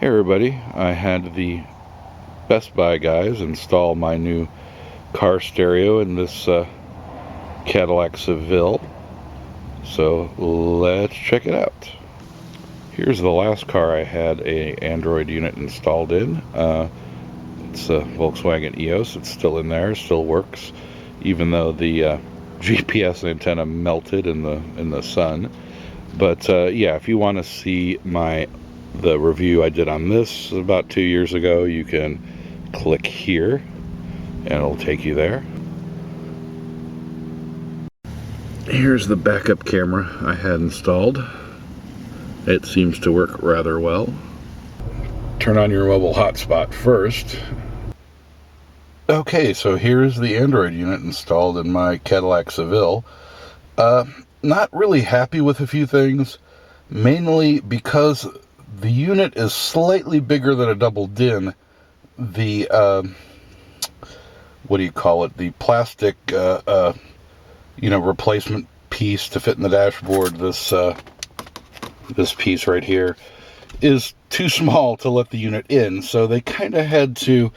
Hey everybody, I had the Best Buy guys install my new car stereo in this Cadillac Seville, so let's check it out. Here's the last car I had a Android unit installed in. It's a Volkswagen EOS. It's still in there, still works, even though the GPS antenna melted in the sun. But yeah, if you want to see the review I did on this about 2 years ago, you can click here and it'll take you there. Here's the backup camera I had installed. It seems to work rather well. Turn on your mobile hotspot first. Okay, so here's the Android unit installed in my Cadillac Seville. Not really happy with a few things, mainly because the unit is slightly bigger than a double DIN. The, what do you call it? The plastic, replacement piece to fit in the dashboard, this piece right here, is too small to let the unit in. So they kind of had to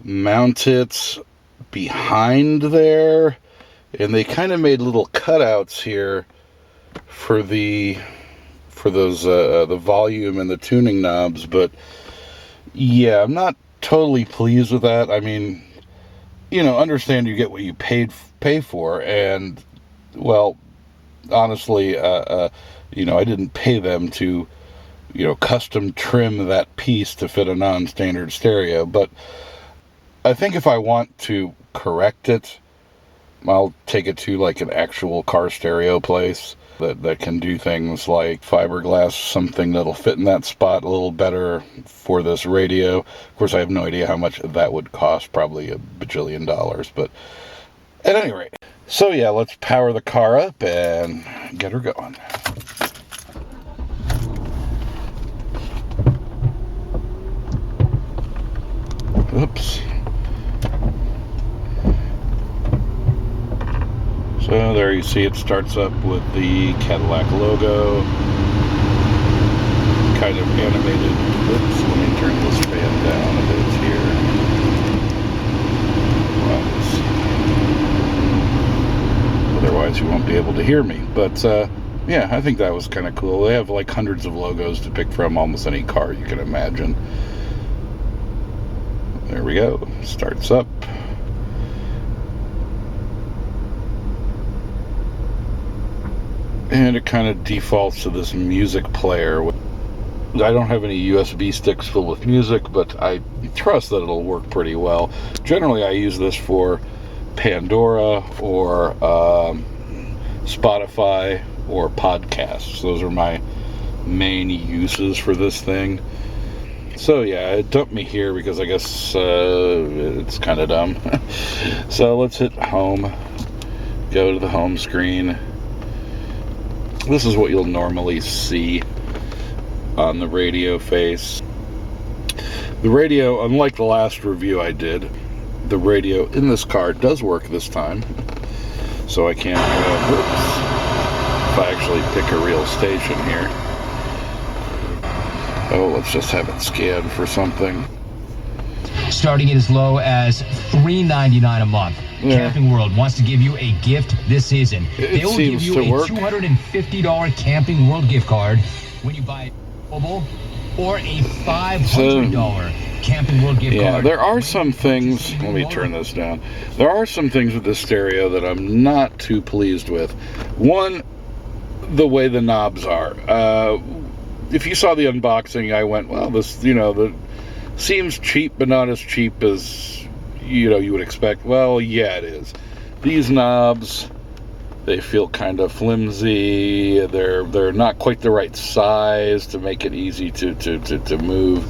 mount it behind there. And they kind of made little cutouts here for those the volume and the tuning knobs, but yeah, I'm not totally pleased with that. I mean, understand you get what you pay for, and well, honestly, I didn't pay them to custom trim that piece to fit a non-standard stereo. But I think if I want to correct it, I'll take it to like an actual car stereo place that can do things like fiberglass something that'll fit in that spot a little better for this radio. Of course, I have no idea how much that would cost, probably $1 bajillion, but at any rate. So yeah, let's power the car up and get her going. Oops. So there you see it starts up with the Cadillac logo, kind of animated. Oops, let me turn this fan down a bit here. Otherwise you won't be able to hear me. But yeah, I think that was kind of cool. They have like hundreds of logos to pick from, almost any car you can imagine. There we go, starts up. And it kind of defaults to this music player. I don't have any USB sticks filled with music, but I trust that it'll work pretty well. Generally, I use this for Pandora or Spotify or podcasts. Those are my main uses for this thing. So yeah, it dumped me here because I guess it's kind of dumb. So let's hit home, go to the home screen. This is what you'll normally see on the radio face. The radio, unlike the last review I did, the radio in this car does work this time. So I can't, if I actually pick a real station here. Oh, let's just have it scan for something. Starting as low as $3.99 a month. Yeah. Camping World wants to give you a gift this season. They will give you a $250 Camping World gift card when you buy a mobile, or a $500 Camping World gift card. Yeah, there are some things, let me turn this down. There are some things with this stereo that I'm not too pleased with. One, the way the knobs are. If you saw the unboxing, I went, well, this, seems cheap, but not as cheap as you would expect. Well, yeah, it is. These knobs, they feel kind of flimsy. They're not quite the right size to make it easy to move.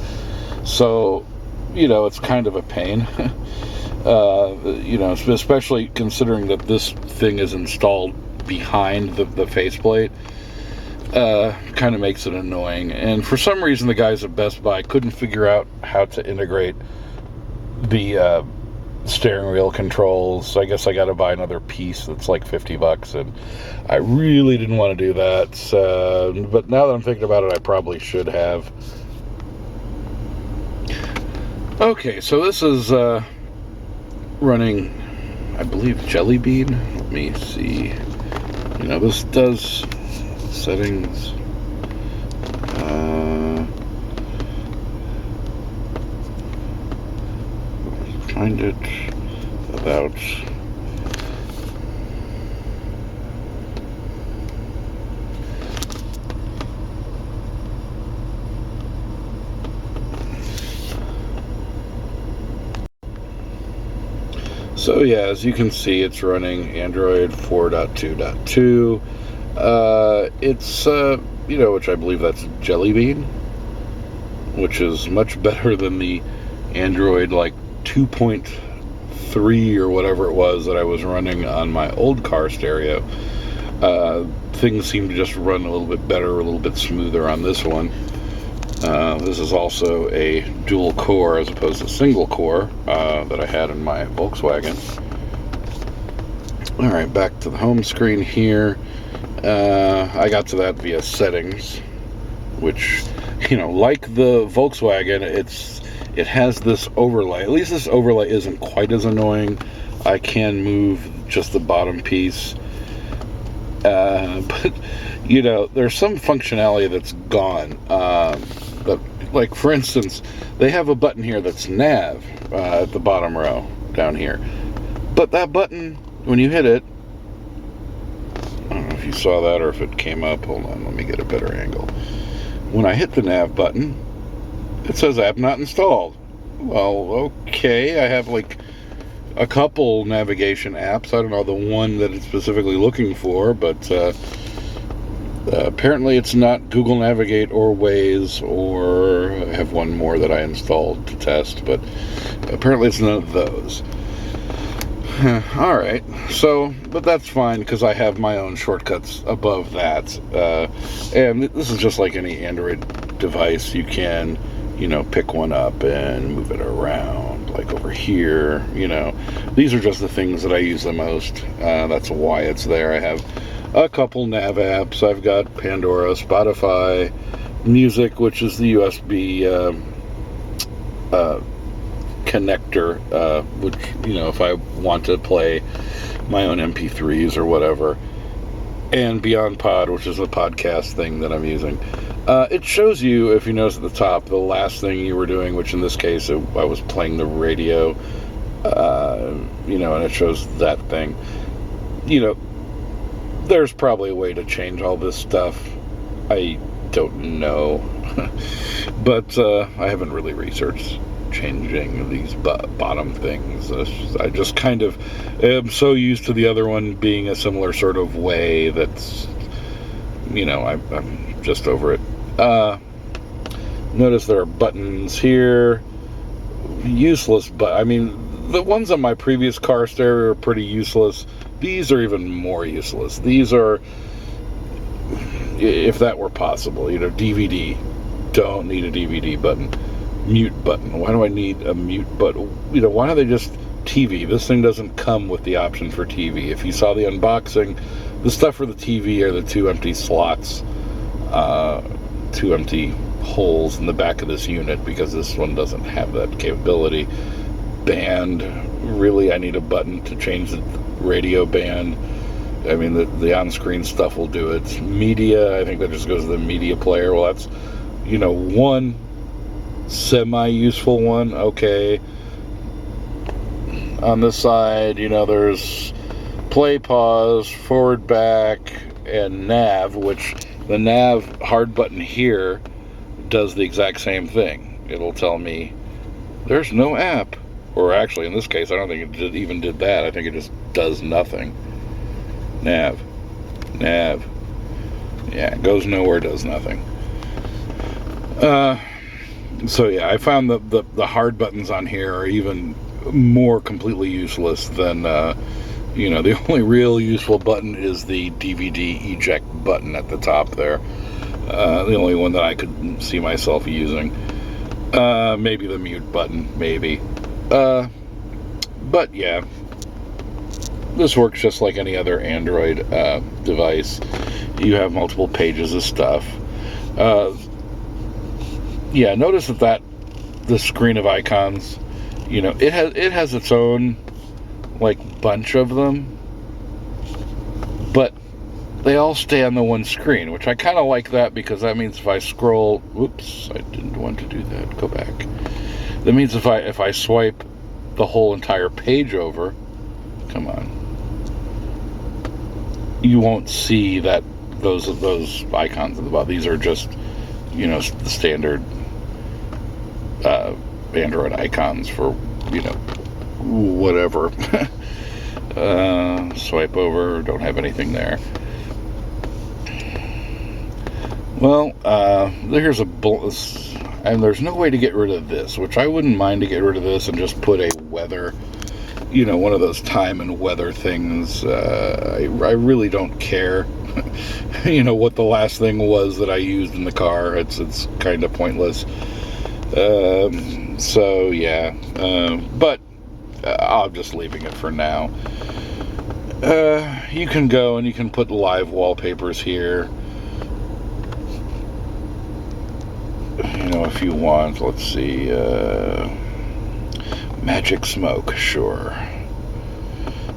So, it's kind of a pain. Especially considering that this thing is installed behind the faceplate. Kind of makes it annoying. And for some reason, the guys at Best Buy couldn't figure out how to integrate the steering wheel controls. So I guess I got to buy another piece that's like $50, and I really didn't want to do that. But now that I'm thinking about it, I probably should have. Okay, so this is running, I believe, Jelly Bean. Let me see. This does settings. Find it about. So yeah, as you can see, it's running Android 4.2.2. It's which I believe that's Jelly Bean, which is much better than the Android 2.3 or whatever it was that I was running on my old car stereo. Things seem to just run a little bit better, a little bit smoother on this one. This is also a dual core as opposed to single core that I had in my Volkswagen. Alright, back to the home screen here. I got to that via settings, which, like the Volkswagen, it has this overlay. At least this overlay isn't quite as annoying. I can move just the bottom piece. But, there's some functionality that's gone. But, for instance, they have a button here that's nav at the bottom row down here. But that button, when you hit it, I don't know if you saw that or if it came up. Hold on, let me get a better angle. When I hit the nav button, it says app not installed. Well, okay, I have a couple navigation apps. I don't know the one that it's specifically looking for, but apparently it's not Google Navigate or Waze, or I have one more that I installed to test, but apparently it's none of those. Alright, but that's fine because I have my own shortcuts above that. And this is just like any Android device. You can, pick one up and move it around, like over here. These are just the things that I use the most. That's why it's there. I have a couple nav apps. I've got Pandora, Spotify, Music, which is the USB connector, which, if I want to play my own MP3s or whatever, and Beyond Pod, which is a podcast thing that I'm using. It shows you, if you notice at the top, the last thing you were doing, which in this case, I was playing the radio, and it shows that thing. There's probably a way to change all this stuff. I don't know. But I haven't really researched changing these bottom things. I just kind of am so used to the other one being a similar sort of way that's, I'm just over it. Notice there are buttons here. Useless, but I mean, the ones on my previous car stereo are pretty useless. These are even more useless. These are, if that were possible, DVD. Don't need a DVD button. Mute button. Why do I need a mute button? Why don't they just TV? This thing doesn't come with the option for TV. If you saw the unboxing, the stuff for the TV are the two empty slots, two empty holes in the back of this unit, because this one doesn't have that capability. Band. Really, I need a button to change the radio band. I mean, the on-screen stuff will do it. Media, I think that just goes to the media player. Well, that's, one semi-useful one. Okay. On this side, there's play, pause, forward, back, and nav, which the nav hard button here does the exact same thing. It'll tell me there's no app. Or actually, in this case, I don't think it even did that. I think it just does nothing. Nav. Yeah, it goes nowhere, does nothing. So yeah, I found the hard buttons on here are even more completely useless than, the only real useful button is the DVD eject button at the top there. The only one that I could see myself using. Maybe the mute button, maybe. But yeah, this works just like any other Android device. You have multiple pages of stuff. Yeah, notice that the screen of icons. You know, it has its own like bunch of them, but they all stay on the one screen, which I kind of like that, because that means if I scroll, whoops, I didn't want to do that, go back. That means if I swipe the whole entire page over, come on, you won't see that those icons at the bottom. These are just, you know, the standard Android icons for, you know, whatever. Swipe over, don't have anything there. Well, here's and there's no way to get rid of this, which I wouldn't mind to get rid of this and just put a weather, you know, one of those time and weather things. I really don't care, you know, what the last thing was that I used in the car. It's kind of pointless. So yeah, but I'm just leaving it for now. You can go and you can put live wallpapers here, you know, if you want. Let's see, magic smoke, sure.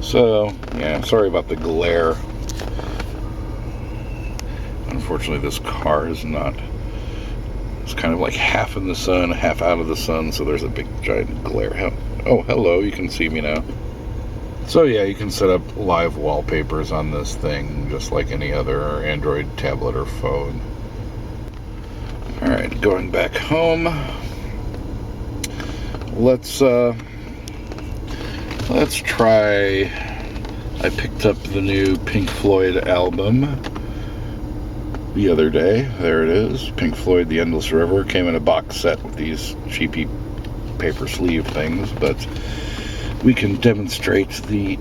So yeah, sorry about the glare. Unfortunately, this car is not, it's kind of like half in the sun, half out of the sun, so there's a big giant glare. Oh, hello, you can see me now. So yeah, you can set up live wallpapers on this thing just like any other Android tablet or phone. Alright, going back home. Let's try, I picked up the new Pink Floyd album the other day. There it is, Pink Floyd, The Endless River. Came in a box set with these cheapy paper sleeve things, but we can demonstrate the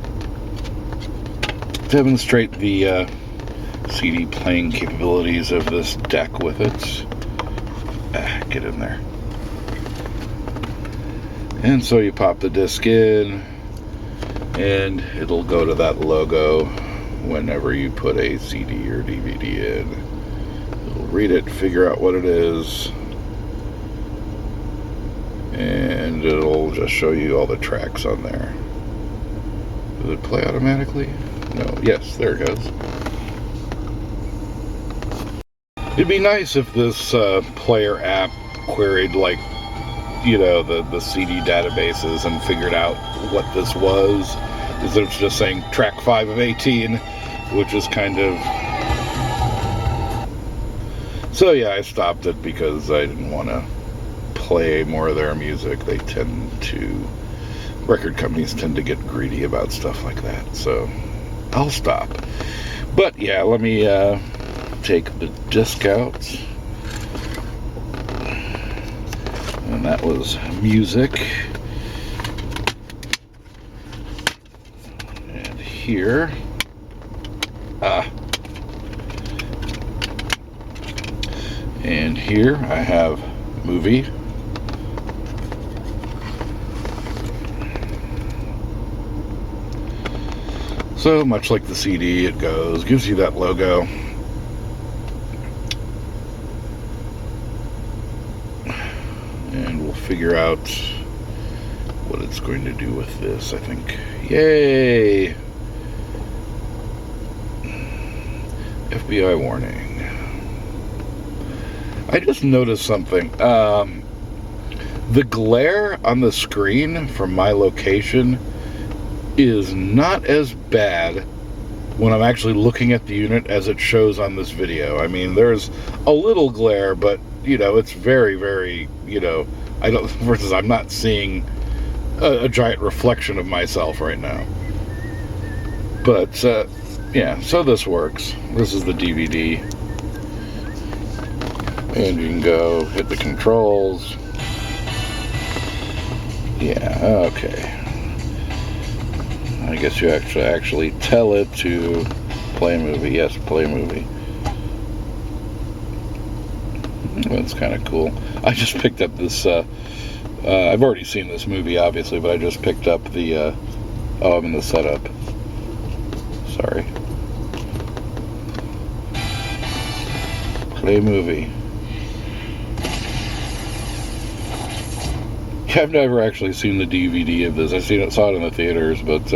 CD playing capabilities of this deck with it. Get in there. And so you pop the disc in, and it'll go to that logo whenever you put a CD or DVD in. It'll read it, figure out what it is, and it'll just show you all the tracks on there. Does it play automatically? No. Yes, there it goes. It'd be nice if this player app queried, like, you know, the CD databases and figured out what this was, instead of just saying track 5 of 18, which is kind of... So yeah, I stopped it because I didn't want to play more of their music. Record companies tend to get greedy about stuff like that, so I'll stop. But yeah, let me take the disc out. And that was music. And here, and here I have movie. So much like the CD, it gives you that logo. And we'll figure out what it's going to do with this, I think. Yay! FBI warning. I just noticed something. The glare on the screen from my location is not as bad when I'm actually looking at the unit as it shows on this video. I mean, there's a little glare, but, you know, it's very, very, you know, I'm not seeing a giant reflection of myself right now. But, yeah, so this works. This is the DVD. And you can go hit the controls. Yeah, okay. I guess you actually tell it to play a movie. Yes, play a movie. That's kind of cool. I just picked up this, I've already seen this movie, obviously, but I just picked up the, oh, I'm in the setup. Sorry. Play movie. I've never actually seen the DVD of this. Saw it in the theaters, but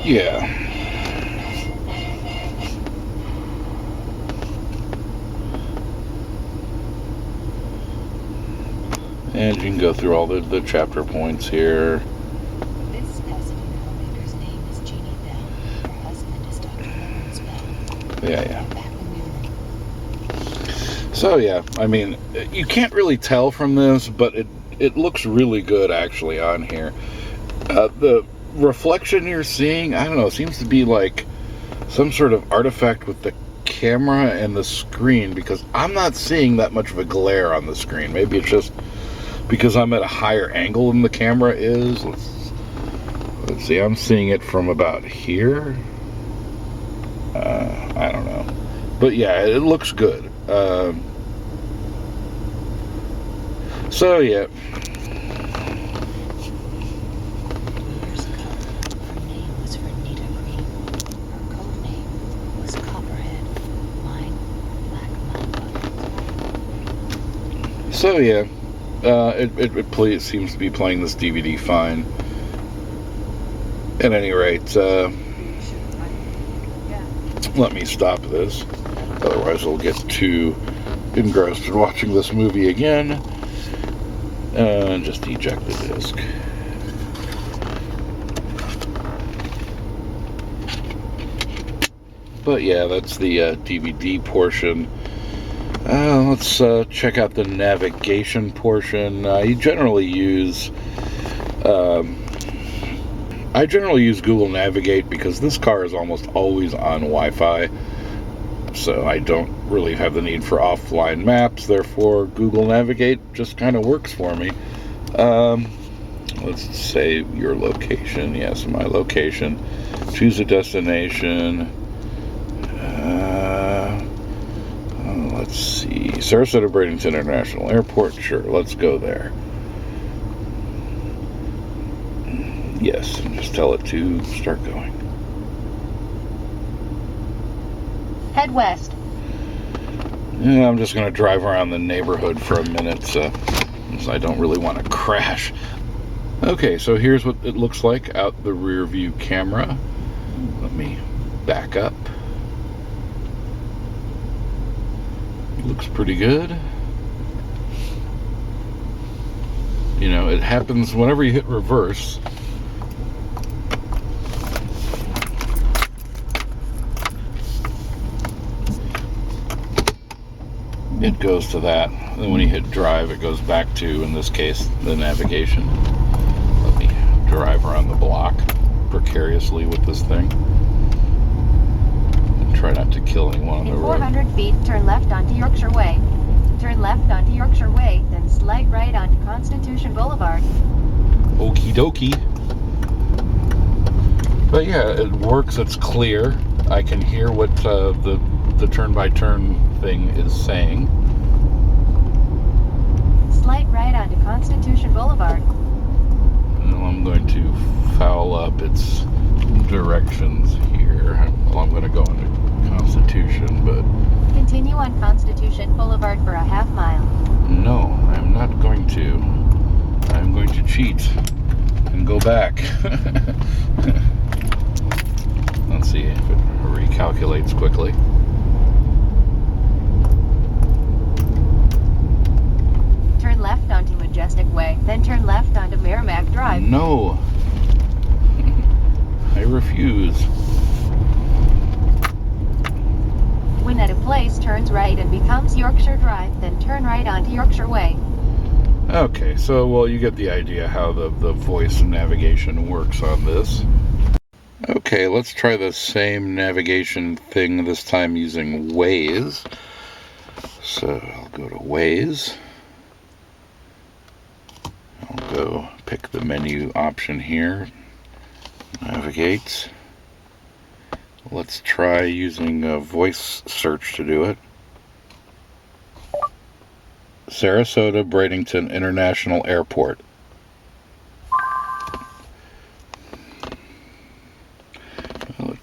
yeah. And you can go through all the chapter points here. This passenger homemaker's name is Jeannie Bell. Her husband is Dr. Lawrence Bell. Yeah. So yeah, I mean, you can't really tell from this, but it looks really good actually on here. The reflection you're seeing, I don't know, seems to be like some sort of artifact with the camera and the screen, because I'm not seeing that much of a glare on the screen. Maybe it's just because I'm at a higher angle than the camera is. Let's see, I'm seeing it from about here. I don't know, but yeah, it looks good. So yeah. Years ago, her name was Renita Green. Her code name was Copperhead. Mine, Black Mamba. So yeah, it seems to be playing this DVD fine. At any rate, let me stop this. Otherwise, we'll get too engrossed in watching this movie again. And just eject the disc. But yeah, that's the DVD portion. Let's check out the navigation portion. I generally use Google Navigate because this car is almost always on Wi-Fi, so I don't really have the need for offline maps. Therefore, Google Navigate just kind of works for me. Let's say your location. Yes, my location. Choose a destination. Let's see, Sarasota Bradenton International Airport. Sure, let's go there. Yes, and just tell it to start going. Head west. Yeah, I'm just going to drive around the neighborhood for a minute, so I don't really want to crash. Okay, so here's what it looks like out the rear view camera. Let me back up. Looks pretty good. You know, it happens whenever you hit reverse. It goes to that. Then when you hit drive, it goes back to, in this case, the navigation. Let me drive around the block precariously with this thing. And try not to kill anyone on the In road. 400 feet, turn left onto Yorkshire Way. Turn left onto Yorkshire Way, then slight right onto Constitution Boulevard. Okie dokie. But yeah, it works. It's clear. I can hear what the turn-by-turn thing is saying. Slight right onto Constitution Boulevard. And I'm going to foul up its directions here. Well, I'm going to go into Constitution, but... Continue on Constitution Boulevard for a half mile. No, I'm not going to. I'm going to cheat and go back. Let's see if it recalculates quickly. Turn left onto Majestic Way, then turn left onto Merrimack Drive. No. I refuse. When at a place, turns right and becomes Yorkshire Drive, then turn right onto Yorkshire Way. Okay, so, well, you get the idea how the voice navigation works on this. Okay, let's try the same navigation thing, this time using Waze. So, I'll go to Waze. I'll go pick the menu option here. Navigate. Let's try using a voice search to do it. Sarasota Bradenton International Airport.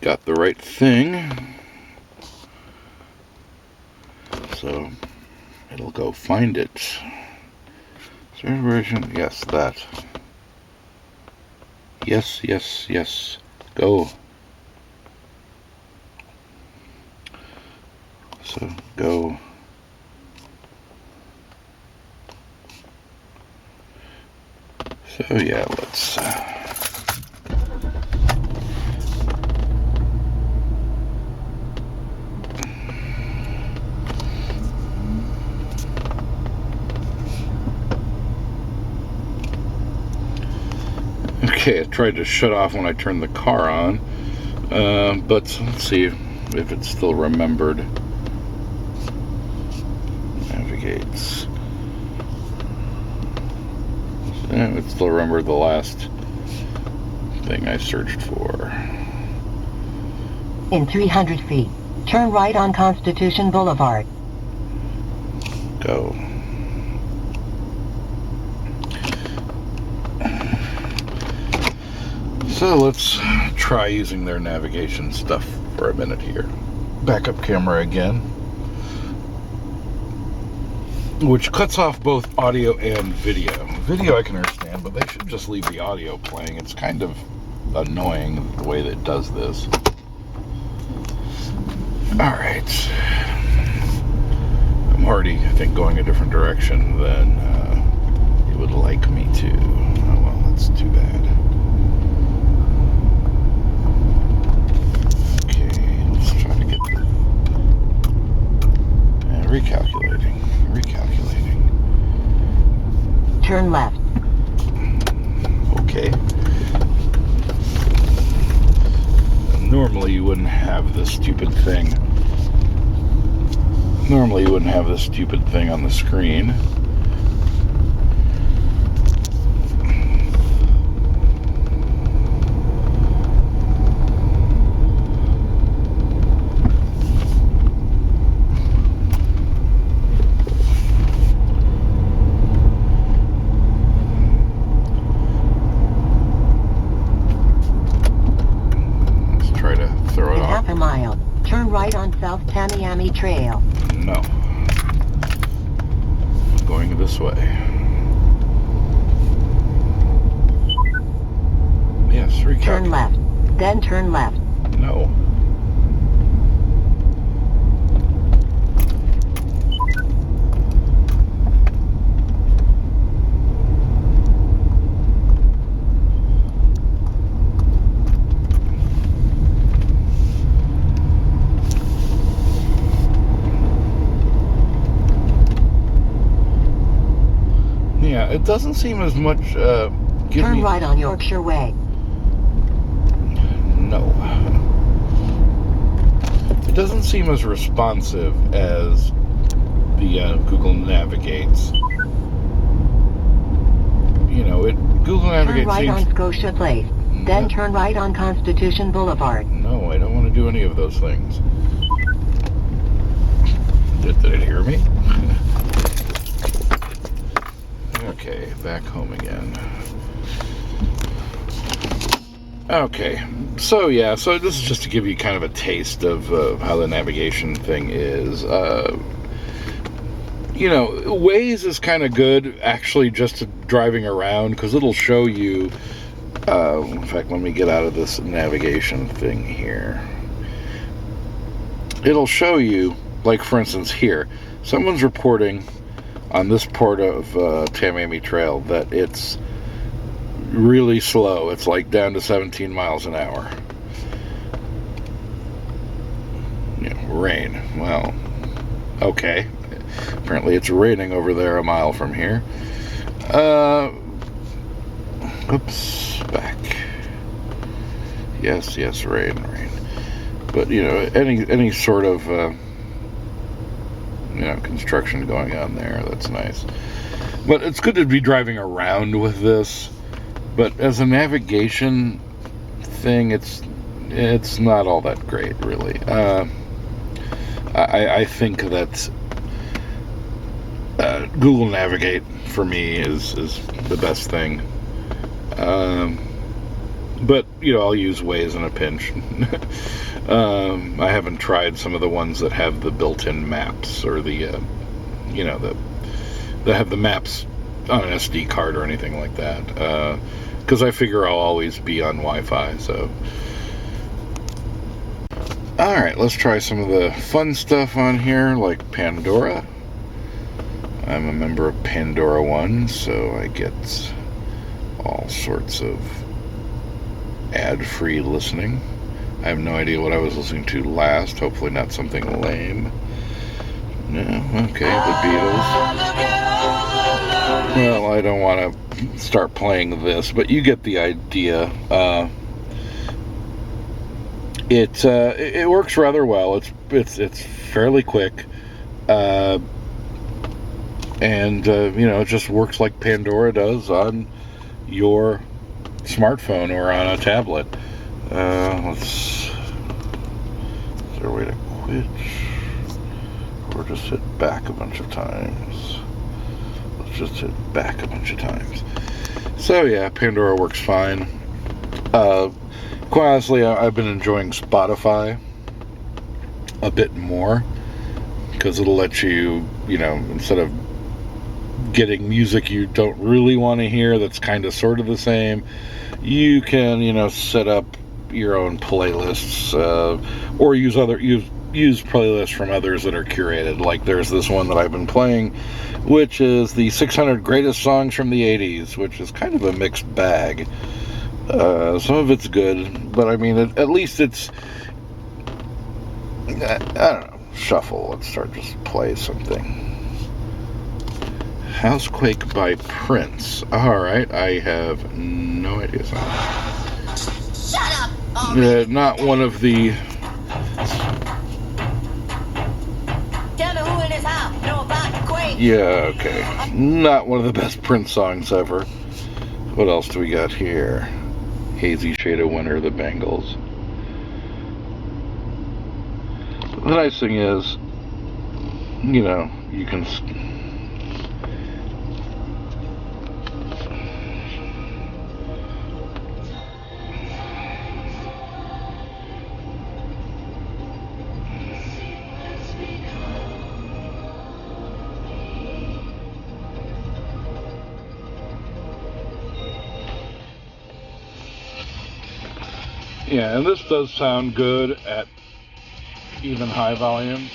got the right thing. So it'll go find it. Version, yes, that. Yes, yes, yes. Go. So go. So yeah, let's. Okay, I tried to shut off when I turned the car on, but let's see if it's still remembered. Navigates. It still remembered the last thing I searched for. In 300 feet, turn right on Constitution Boulevard. Go. So let's try using their navigation stuff for a minute here. Backup camera again, which cuts off both audio and video. Video I can understand, but they should just leave the audio playing. It's kind of annoying the way that it does this. Alright. I'm already, I think, going a different direction than it would like me to. Oh well, that's too bad. Recalculating. Turn left. Okay. Normally you wouldn't have this stupid thing. Normally you wouldn't have this stupid thing on the screen. Turn right on South Tamiami Trail. No. Going this way. Yes, recalculate. Turn left. Then turn left. No. Yeah, it doesn't seem as much. Turn right on Yorkshire Way. No. It doesn't seem as responsive as the Google Navigates. You know, Google Navigates. Turn right on Scotia Place. Then turn right on Constitution Boulevard. No, I don't want to do any of those things. Did it hear me? Okay, back home again. Okay, so yeah, so this is just to give you kind of a taste of how the navigation thing is. You know, Waze is kind of good, actually, just to driving around, because it'll show you, in fact, let me get out of this navigation thing here. It'll show you, like for instance here, someone's reporting on this part of Tamiami Trail that it's really slow. It's like down to 17 miles an hour. You know, rain. Well, okay. Apparently it's raining over there a mile from here. Oops, back. Yes, rain. But, you know, any sort of you know, construction going on there. That's nice. But it's good to be driving around with this. But as a navigation thing, it's not all that great, really. I think that Google Navigate for me is the best thing. But, you know, I'll use Waze in a pinch. I haven't tried some of the ones that have the built-in maps, or the, you know, that have the maps on an SD card or anything like that. Because I figure I'll always be on Wi-Fi, so... Alright, let's try some of the fun stuff on here, like Pandora. I'm a member of Pandora 1, so I get all sorts of ad-free listening. I have no idea what I was listening to last. Hopefully not something lame. No, okay, the Beatles. Well, I don't want to start playing this, but you get the idea. It works rather well. It's fairly quick, and you know, it just works like Pandora does on your smartphone or on a tablet. Is there a way to quit, or just hit back a bunch of times? Let's just hit back a bunch of times. So yeah, Pandora works fine. Quite honestly, I've been enjoying Spotify a bit more, because it'll let you, you know, instead of getting music you don't really want to hear that's kind of sort of the same, you can, you know, set up your own playlists, or use playlists from others that are curated. Like there's this one that I've been playing, which is the 600 greatest songs from the 80s, which is kind of a mixed bag. Some of it's good, but I mean, at least it's, I don't know, shuffle. Let's start, just play something. Housequake by Prince. Alright, I have no idea. Shut up! Not one of the... Tell me who in this house know about the quake. Yeah, okay. Not one of the best Prince songs ever. What else do we got here? Hazy Shade of Winter, the Bangles. The nice thing is, you know, you can... Yeah, and this does sound good at even high volume.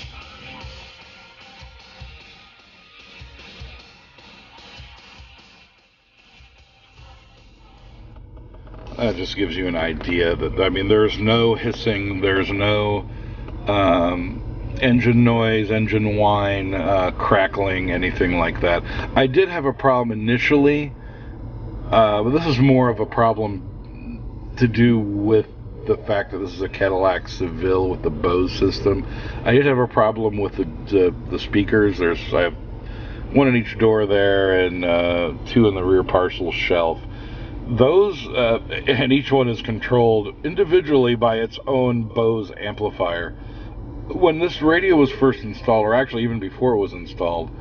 That just gives you an idea that, I mean, there's no hissing, there's no engine noise, engine whine, crackling, anything like that. I did have a problem initially, but this is more of a problem to do with the fact that this is a Cadillac Seville with the Bose system. I did have a problem with the speakers. I have one in each door there, and two in the rear parcel shelf. Those, and each one is controlled individually by its own Bose amplifier. When this radio was first installed, or actually even before it was installed,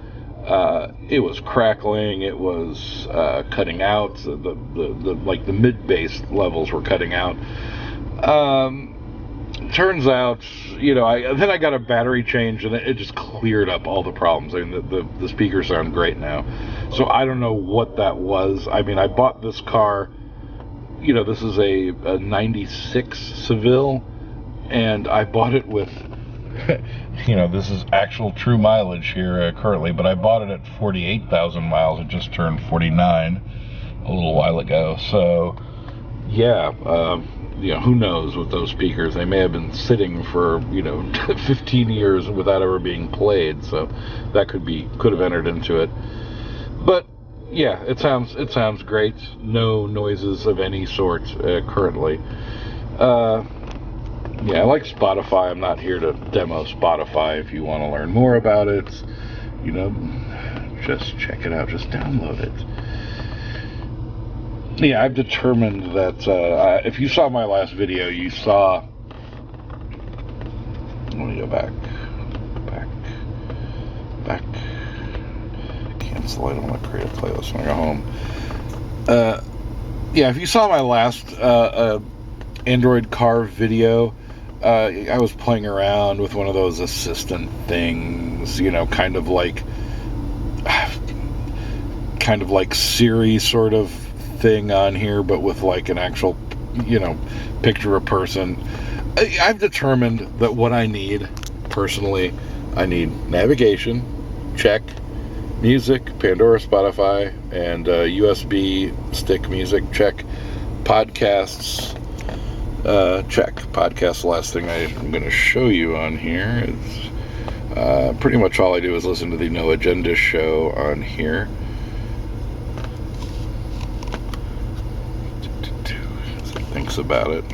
it was crackling, it was cutting out, like the mid-bass levels were cutting out. Turns out, you know, then I got a battery change, and it just cleared up all the problems. I mean, the speakers sound great now. So I don't know what that was. I mean, I bought this car, you know, this is a 96 Seville, and I bought it with, you know, this is actual true mileage here currently, but I bought it at 48,000 miles. It just turned 49 a little while ago. So, yeah, you know, who knows with those speakers? They may have been sitting for, you know, 15 years without ever being played, so that could have entered into it. But yeah, it sounds great. No noises of any sort currently. Yeah, I like Spotify. I'm not here to demo Spotify. If you want to learn more about it, you know, just check it out. Just download it. Yeah, I've determined that if you saw my last video, you saw... Let me go back. Cancel. I don't want to create a playlist when I go home. yeah, if you saw my last Android car video, I was playing around with one of those assistant things, you know, kind of like Siri sort of thing on here, but with like an actual, you know, picture of a person. I've determined that what I need, personally, I need navigation, check, music, Pandora, Spotify, and USB stick music, check, podcasts, check. Podcast, the last thing I'm going to show you on here is pretty much all I do is listen to the No Agenda show on here. Thinks about it.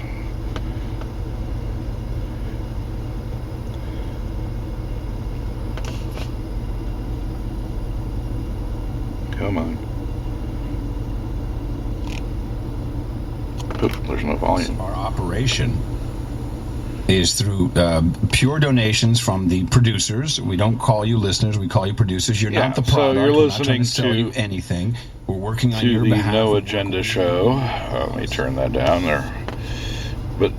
Come on. Oof, there's no volume. Our operation is through pure donations from the producers. We don't call you listeners, we call you producers. You're not the product. So you're listening We're not trying to sell you anything. We're working on your the behalf. No Agenda show. Let me turn that down there. But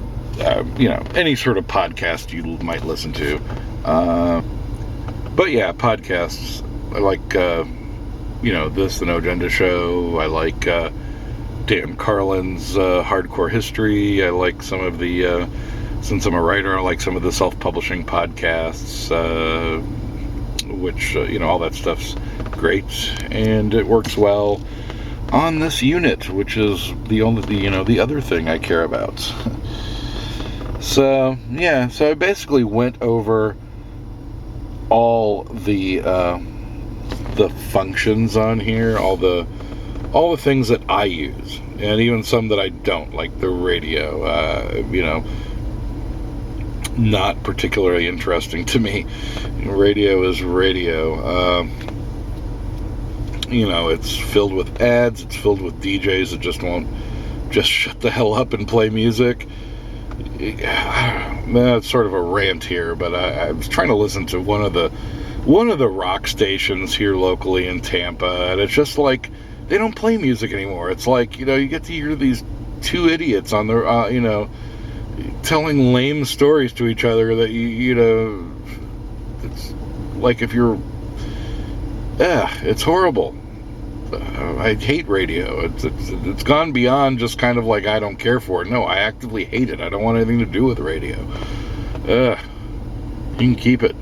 you know, any sort of podcast you might listen to. But yeah, podcasts. I like you know, the No Agenda show. I like Dan Carlin's Hardcore History. I like some of the since I'm a writer, I like some of the self-publishing podcasts, which you know, all that stuff's great, and it works well on this unit, which is the other thing I care about. So yeah, so I basically went over all the functions on here, all the things that I use, and even some that I don't, like the radio. You know, not particularly interesting to me. Radio is radio. You know, it's filled with ads, it's filled with DJs that just won't just shut the hell up and play music. It's sort of a rant here, but I was trying to listen to one of the rock stations here locally in Tampa, and it's just like they don't play music anymore. It's like, you know, you get to hear these two idiots on the you know, telling lame stories to each other that you know, it's like if you're it's horrible. I hate radio. It's gone beyond just kind of like I don't care for it. No, I actively hate it. I don't want anything to do with radio. You can keep it.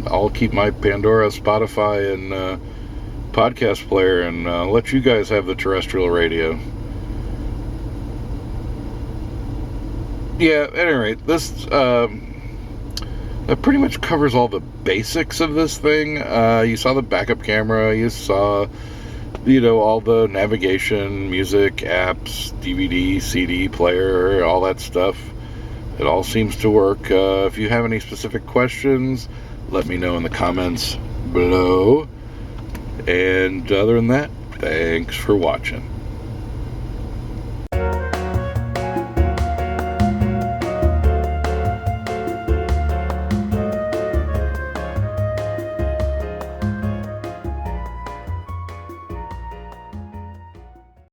I'll keep my Pandora, Spotify, and podcast player, and let you guys have the terrestrial radio. Yeah, at any rate, this that pretty much covers all the basics of this thing. You saw the backup camera, you saw, you know, all the navigation, music, apps, DVD, CD player, all that stuff. It all seems to work. If you have any specific questions, let me know in the comments below. And other than that, thanks for watching.